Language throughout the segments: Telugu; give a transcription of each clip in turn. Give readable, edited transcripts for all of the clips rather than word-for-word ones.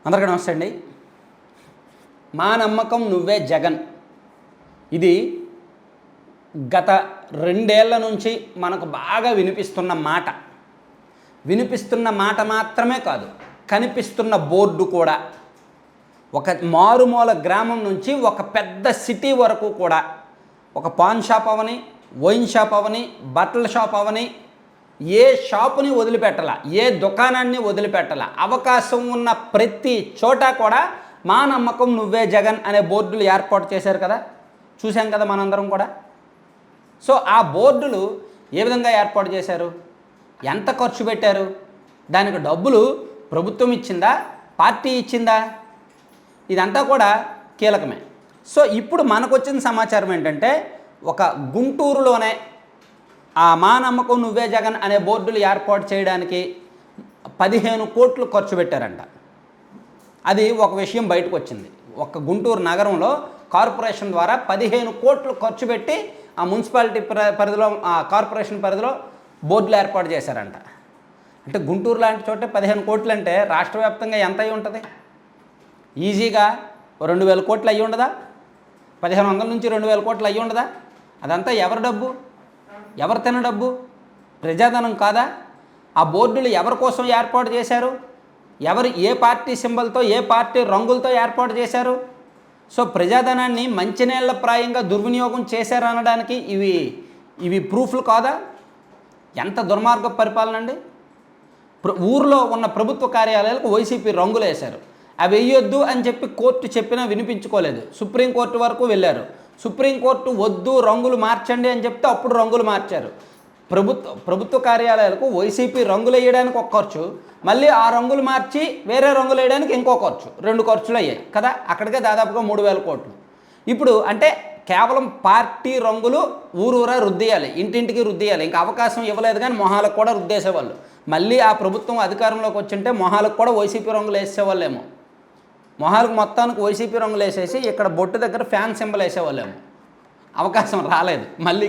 అందరికీ నమస్తే అండి. మా నమ్మకం నువ్వే జగన్, ఇది గత 2 ఏళ్ల నుంచి మనకు బాగా వినిపిస్తున్న మాట మాత్రమే కాదు, కనిపిస్తున్న బోర్డు కూడా. ఒక మారుమూల గ్రామం నుంచి ఒక పెద్ద సిటీ వరకు కూడా, ఒక పాన్ షాప్ అవని, వైన్ షాప్ అవని, బట్టల షాప్ అవని, ఏ షాపుని వదిలిపెట్టాల, ఏ దుకాణాన్ని వదిలిపెట్టాల, అవకాశం ఉన్న ప్రతి చోట కూడా మా నమ్మకం నువ్వే జగన్ అనే బోర్డులు ఏర్పాటు చేశారు కదా, చూసాం కదా మనందరం కూడా. సో ఆ బోర్డులు ఏ విధంగా ఏర్పాటు చేశారు, ఎంత ఖర్చు పెట్టారు, దానికి డబ్బులు ప్రభుత్వం ఇచ్చిందా, పార్టీ ఇచ్చిందా, ఇదంతా కూడా కీలకమే. సో ఇప్పుడు మనకు వచ్చిన సమాచారం ఏంటంటే, ఒక గుంటూరులోనే ఆ మా నమ్మకం నువ్వే జగన్ అనే బోర్డులు ఏర్పాటు చేయడానికి 15 కోట్లు ఖర్చు పెట్టారంట. అది ఒక విషయం బయటకు వచ్చింది. ఒక గుంటూరు నగరంలో కార్పొరేషన్ ద్వారా 15 కోట్లు ఖర్చు పెట్టి ఆ మున్సిపాలిటీ పరిధిలో, ఆ కార్పొరేషన్ పరిధిలో బోర్డులు ఏర్పాటు చేశారంట. అంటే గుంటూరు లాంటి చోట 15 కోట్లు అంటే రాష్ట్ర వ్యాప్తంగా ఎంత అయి ఉంటుంది? ఈజీగా 2000 కోట్లు అయ్యి ఉండదా? 1500 నుంచి 2000 కోట్లు అయ్యి ఉండదా? అదంతా ఎవరి డబ్బు, ఎవరు తిన డబ్బు? ప్రజాధనం కాదా? ఆ బోర్డులు ఎవరి కోసం ఏర్పాటు చేశారు? ఎవరు, ఏ పార్టీ సింబల్తో, ఏ పార్టీ రంగులతో ఏర్పాటు చేశారు? సో ప్రజాధనాన్ని మంచినీళ్ళ ప్రాయంగా దుర్వినియోగం చేశారనడానికి ఇవి ప్రూఫ్లు కాదా? ఎంత దుర్మార్గ పరిపాలన అండి. ఊర్లో ఉన్న ప్రభుత్వ కార్యాలయాలకు వైసీపీ రంగులు వేశారు. అవి వేయొద్దు అని చెప్పి కోర్టు చెప్పినా వినిపించుకోలేదు. సుప్రీంకోర్టు వరకు వెళ్ళారు. సుప్రీంకోర్టు వద్దు, రంగులు మార్చండి అని చెప్తే అప్పుడు రంగులు మార్చారు. ప్రభుత్వ కార్యాలయాలకు వైసీపీ రంగులు వేయడానికి ఒక ఖర్చు, మళ్ళీ ఆ రంగులు మార్చి వేరే రంగులు వేయడానికి ఇంకో ఖర్చు, 2 ఖర్చులు అయ్యాయి కదా. అక్కడికే దాదాపుగా 3000 కోట్లు. ఇప్పుడు అంటే కేవలం పార్టీ రంగులు ఊరూరా రుద్దేయాలి, ఇంటింటికి రుద్దేయాలి. ఇంకా అవకాశం ఇవ్వలేదు కానీ మొహాలకు కూడా రుద్దేసేవాళ్ళు. మళ్ళీ ఆ ప్రభుత్వం అధికారంలోకి వచ్చింటే మొహాలకు కూడా వైసీపీ రంగులు వేసేవాళ్ళేమో. మొహాలకు మొత్తానికి వైసీపీ రంగులు వేసేసి ఇక్కడ బొట్టు దగ్గర ఫ్యాన్ సింబల్ వేసేవాళ్ళేమో. అవకాశం రాలేదు, మళ్ళీ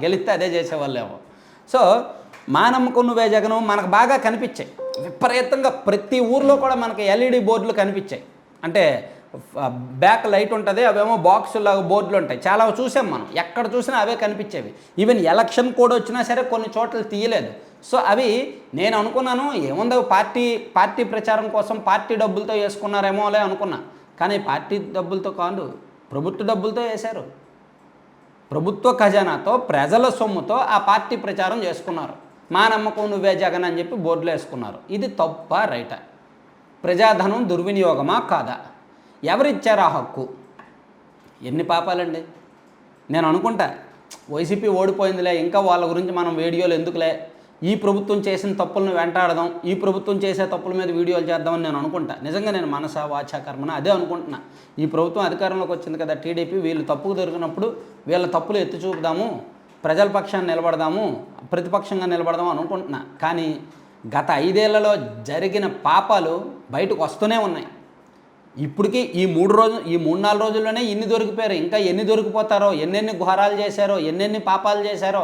గెలిస్తే అదే చేసేవాళ్ళేమో. సో మా నమ్మకం నువ్వే జగను మనకు బాగా కనిపించాయి. విపరీతంగా ప్రతి ఊర్లో కూడా మనకి ఎల్ఈడి బోర్డులు కనిపించాయి. అంటే బ్యాక్ లైట్ ఉంటుంది, అవేమో బాక్సులాగా బోర్డులు ఉంటాయి. చాలా చూసాం మనం, ఎక్కడ చూసినా అవే కనిపించేవి. ఈవెన్ ఎలక్షన్ కోడ్ వచ్చినా సరే కొన్ని చోట్ల తీయలేదు. సో అవి నేను అనుకున్నాను, ఏముందో పార్టీ ప్రచారం కోసం పార్టీ డబ్బులతో వేసుకున్నారేమో అలే అనుకున్నా. కానీ పార్టీ డబ్బులతో కాదు, ప్రభుత్వ డబ్బులతో వేశారు. ప్రభుత్వ ఖజానాతో, ప్రజల సొమ్ముతో ఆ పార్టీ ప్రచారం చేసుకున్నారు. మా నమ్మకం నువ్వే జగన్ అని చెప్పి బోర్డులు వేసుకున్నారు. ఇది తప్పా రైటా? ప్రజాధనం దుర్వినియోగమా కాదా? ఎవరిచ్చారు ఆ హక్కు? ఎన్ని పాపాలండి. నేను అనుకుంటా వైసీపీ ఓడిపోయిందిలే, ఇంకా వాళ్ళ గురించి మనం వీడియోలు ఎందుకులే, ఈ ప్రభుత్వం చేసిన తప్పులను వెంటాడదాం, ఈ ప్రభుత్వం చేసే తప్పుల మీద వీడియోలు చేద్దామని నేను అనుకుంటా. నిజంగా నేను మనసా వాచా కర్మన అదే అనుకుంటున్నా. ఈ ప్రభుత్వం అధికారంలోకి వచ్చింది కదా టీడీపీ, వీళ్ళు తప్పుకు దొరికినప్పుడు వీళ్ళ తప్పులు ఎత్తి చూపుదాము, ప్రజల పక్షాన్ని నిలబడదాము, ప్రతిపక్షంగా నిలబడదాము అనుకుంటున్నా. కానీ గత 5 ఏళ్లలో జరిగిన పాపాలు బయటకు వస్తూనే ఉన్నాయి. ఇప్పటికీ ఈ 3-4 రోజుల్లోనే ఇన్ని దొరికిపోయారు. ఇంకా ఎన్ని దొరికిపోతారో, ఎన్నెన్ని ఘోరాలు చేశారో, ఎన్నెన్ని పాపాలు చేశారో.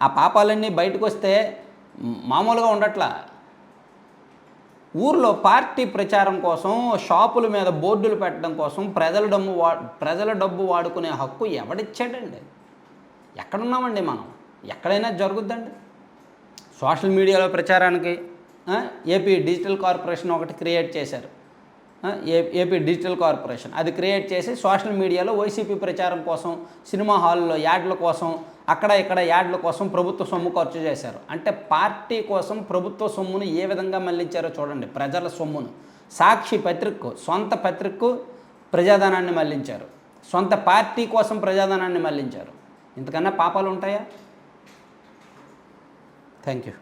ఆ పాపాలన్నీ బయటకు వస్తే మామూలుగా ఉండట్లా. ఊర్లో పార్టీ ప్రచారం కోసం, షాపుల మీద బోర్డులు పెట్టడం కోసం ప్రజల డబ్బు వాడుకునే హక్కు ఎవడిచ్చాడండి? ఎక్కడున్నామండి మనం? ఎక్కడైనా జరుగుద్దండి. సోషల్ మీడియాలో ప్రచారానికి ఏపీ డిజిటల్ కార్పొరేషన్ ఒకటి క్రియేట్ చేశారు. ఏపీ డిజిటల్ కార్పొరేషన్ అది క్రియేట్ చేసి సోషల్ మీడియాలో వైసీపీ ప్రచారం కోసం, సినిమా హాల్లో యాడ్ల కోసం, అక్కడ ఇక్కడ యాడ్ల కోసం ప్రభుత్వ సొమ్ము ఖర్చు చేశారు. అంటే పార్టీ కోసం ప్రభుత్వ సొమ్మును ఏ విధంగా మళ్లించారో చూడండి. ప్రజల సొమ్మును, సాక్షి పత్రికకు, సొంత పత్రికకు ప్రజాధనాన్ని మళ్లించారు. సొంత పార్టీ కోసం ప్రజాధనాన్ని మళ్లించారు. ఇంతకన్నా పాపాలు ఉంటాయా? Thank you.